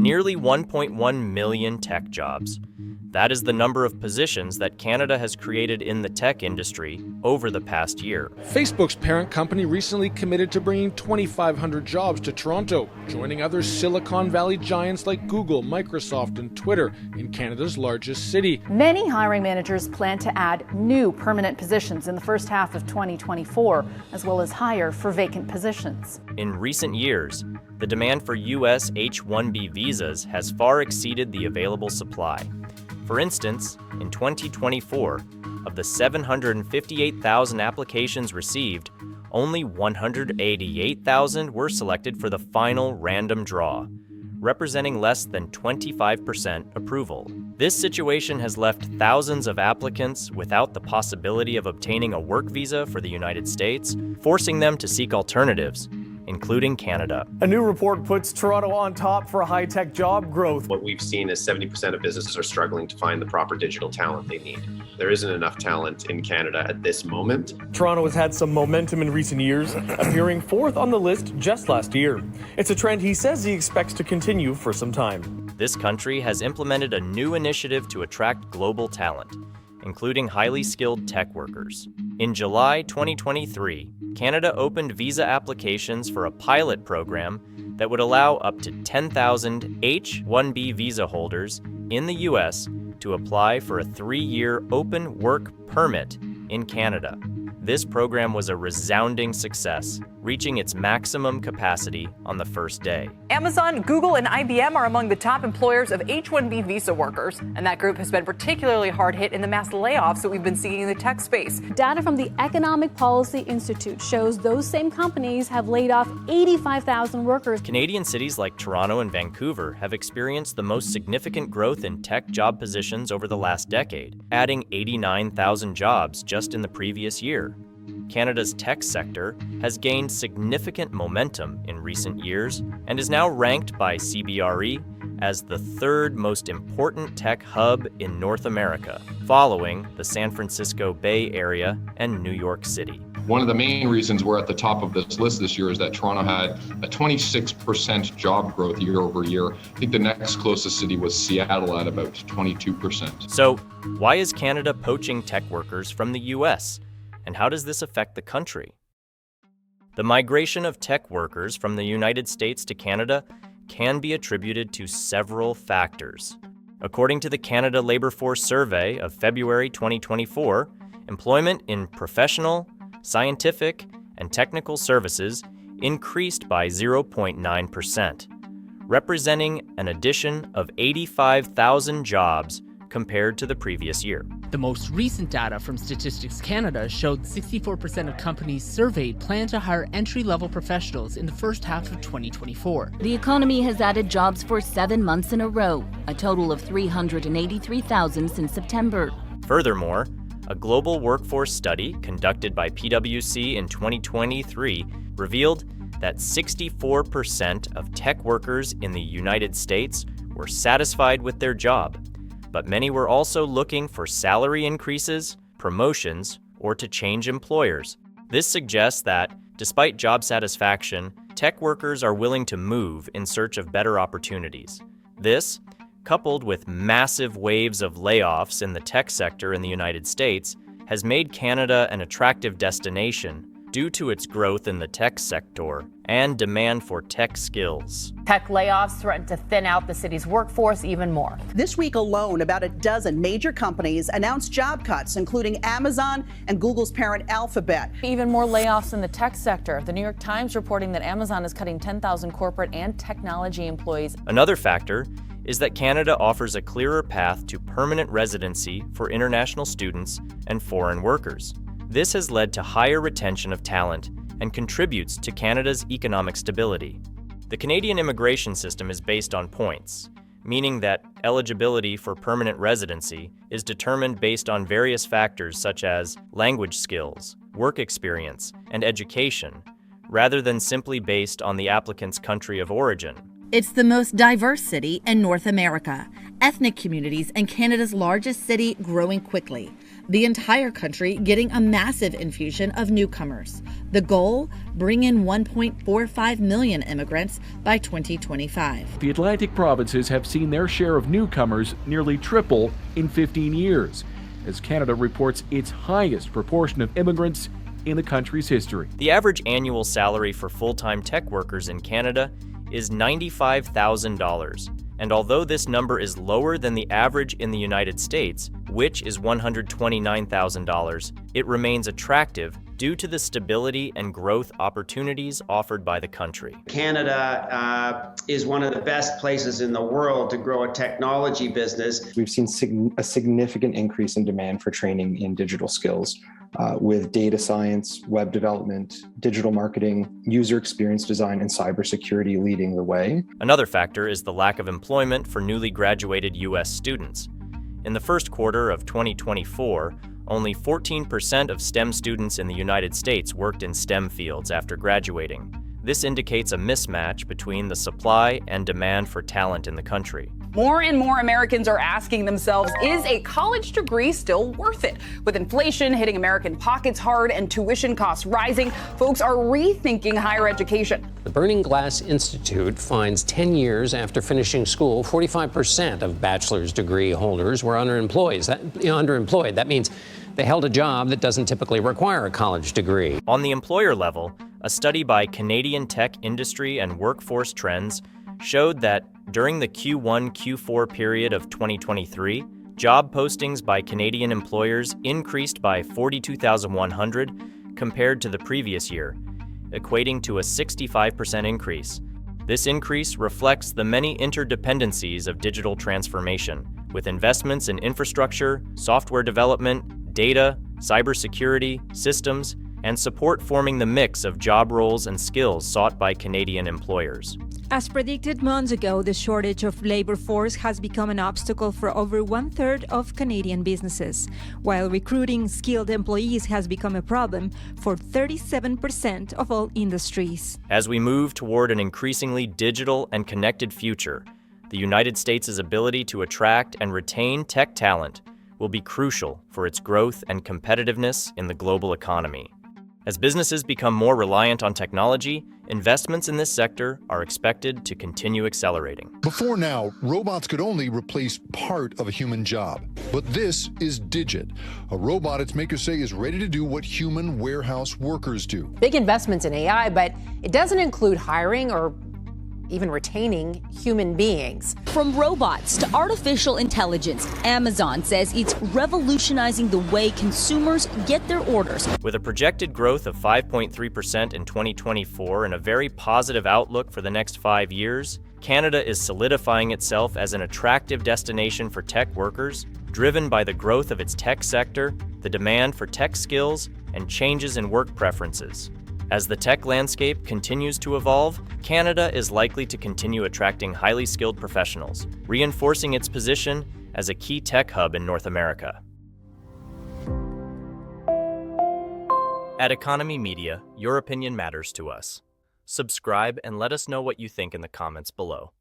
nearly 1.1 million tech jobs. That is the number of positions that Canada has created in the tech industry over the past year. Facebook's parent company recently committed to bringing 2,500 jobs to Toronto, joining other Silicon Valley giants like Google, Microsoft, and Twitter in Canada's largest city. Many hiring managers plan to add new permanent positions in the first half of 2024, as well as hire for vacant positions. In recent years, the demand for U.S. H-1B visas has far exceeded the available supply. For instance, in 2024, of the 758,000 applications received, only 188,000 were selected for the final random draw, representing less than 25% approval. This situation has left thousands of applicants without the possibility of obtaining a work visa for the United States, forcing them to seek alternatives, including Canada. A new report puts Toronto on top for high-tech job growth. What we've seen is 70% of businesses are struggling to find the proper digital talent they need. There isn't enough talent in Canada at this moment. Toronto has had some momentum in recent years, appearing fourth on the list just last year. It's a trend he says he expects to continue for some time. This country has implemented a new initiative to attract global talent, including highly skilled tech workers. In July 2023, Canada opened visa applications for a pilot program that would allow up to 10,000 H-1B visa holders in the U.S. to apply for a 3-year open work permit in Canada. This program was a resounding success, reaching its maximum capacity on the first day. Amazon, Google, and IBM are among the top employers of H-1B visa workers, and that group has been particularly hard hit in the mass layoffs that we've been seeing in the tech space. Data from the Economic Policy Institute shows those same companies have laid off 85,000 workers. Canadian cities like Toronto and Vancouver have experienced the most significant growth in tech job positions over the last decade, adding 89,000 jobs just in the previous year. Canada's tech sector has gained significant momentum in recent years and is now ranked by CBRE as the third most important tech hub in North America, following the San Francisco Bay Area and New York City. One of the main reasons we're at the top of this list this year is that Toronto had a 26% job growth year over year. I think the next closest city was Seattle at about 22%. So, why is Canada poaching tech workers from the U.S.? And how does this affect the country? The migration of tech workers from the United States to Canada can be attributed to several factors. According to the Canada Labour Force Survey of February 2024, employment in professional, scientific, and technical services increased by 0.9%, representing an addition of 85,000 jobs compared to the previous year. The most recent data from Statistics Canada showed 64% of companies surveyed plan to hire entry-level professionals in the first half of 2024. The economy has added jobs for 7 months in a row, a total of 383,000 since September. Furthermore, a global workforce study conducted by PwC in 2023 revealed that 64% of tech workers in the United States were satisfied with their job, but many were also looking for salary increases, promotions, or to change employers. This suggests that, despite job satisfaction, tech workers are willing to move in search of better opportunities. This, coupled with massive waves of layoffs in the tech sector in the United States, has made Canada an attractive destination due to its growth in the tech sector and demand for tech skills. Tech layoffs threaten to thin out the city's workforce even more. This week alone, about a dozen major companies announced job cuts, including Amazon and Google's parent Alphabet. Even more layoffs in the tech sector. The New York Times reporting that Amazon is cutting 10,000 corporate and technology employees. Another factor is that Canada offers a clearer path to permanent residency for international students and foreign workers. This has led to higher retention of talent and contributes to Canada's economic stability. The Canadian immigration system is based on points, meaning that eligibility for permanent residency is determined based on various factors such as language skills, work experience, and education, rather than simply based on the applicant's country of origin. It's the most diverse city in North America. Ethnic communities in Canada's largest city growing quickly. the entire country getting a massive infusion of newcomers. The goal? Bring in 1.45 million immigrants by 2025. The Atlantic provinces have seen their share of newcomers nearly triple in 15 years, as Canada reports its highest proportion of immigrants in the country's history. The average annual salary for full-time tech workers in Canada is $95,000. And although this number is lower than the average in the United States, which is $129,000, it remains attractive due to the stability and growth opportunities offered by the country. Canada is one of the best places in the world to grow a technology business. We've seen a significant increase in demand for training in digital skills, with data science, web development, digital marketing, user experience design, and cybersecurity leading the way. Another factor is the lack of employment for newly graduated U.S. students. In the first quarter of 2024, only 14% of STEM students in the United States worked in STEM fields after graduating. This indicates a mismatch between the supply and demand for talent in the country. More and more Americans are asking themselves, is a college degree still worth it? With inflation hitting American pockets hard and tuition costs rising, folks are rethinking higher education. The Burning Glass Institute finds 10 years after finishing school, 45% of bachelor's degree holders were underemployed. That means they held a job that doesn't typically require a college degree. On the employer level, a study by Canadian Tech Industry and Workforce Trends showed that during the Q1-Q4 period of 2023, job postings by Canadian employers increased by 42,100 compared to the previous year, equating to a 65% increase. This increase reflects the many interdependencies of digital transformation, with investments in infrastructure, software development, data, cybersecurity, systems, and support forming the mix of job roles and skills sought by Canadian employers. As predicted months ago, the shortage of labor force has become an obstacle for over 1/3 of Canadian businesses, while recruiting skilled employees has become a problem for 37% of all industries. As we move toward an increasingly digital and connected future, the United States' ability to attract and retain tech talent will be crucial for its growth and competitiveness in the global economy. As businesses become more reliant on technology, investments in this sector are expected to continue accelerating. Before now, robots could only replace part of a human job. But this is Digit, a robot its makers say is ready to do what human warehouse workers do. Big investments in AI, but it doesn't include hiring or even retaining human beings. From robots to artificial intelligence, Amazon says it's revolutionizing the way consumers get their orders. With a projected growth of 5.3% in 2024 and a very positive outlook for the next 5 years, Canada is solidifying itself as an attractive destination for tech workers, driven by the growth of its tech sector, the demand for tech skills, and changes in work preferences. As the tech landscape continues to evolve, Canada is likely to continue attracting highly skilled professionals, reinforcing its position as a key tech hub in North America. At Economy Media, your opinion matters to us. Subscribe and let us know what you think in the comments below.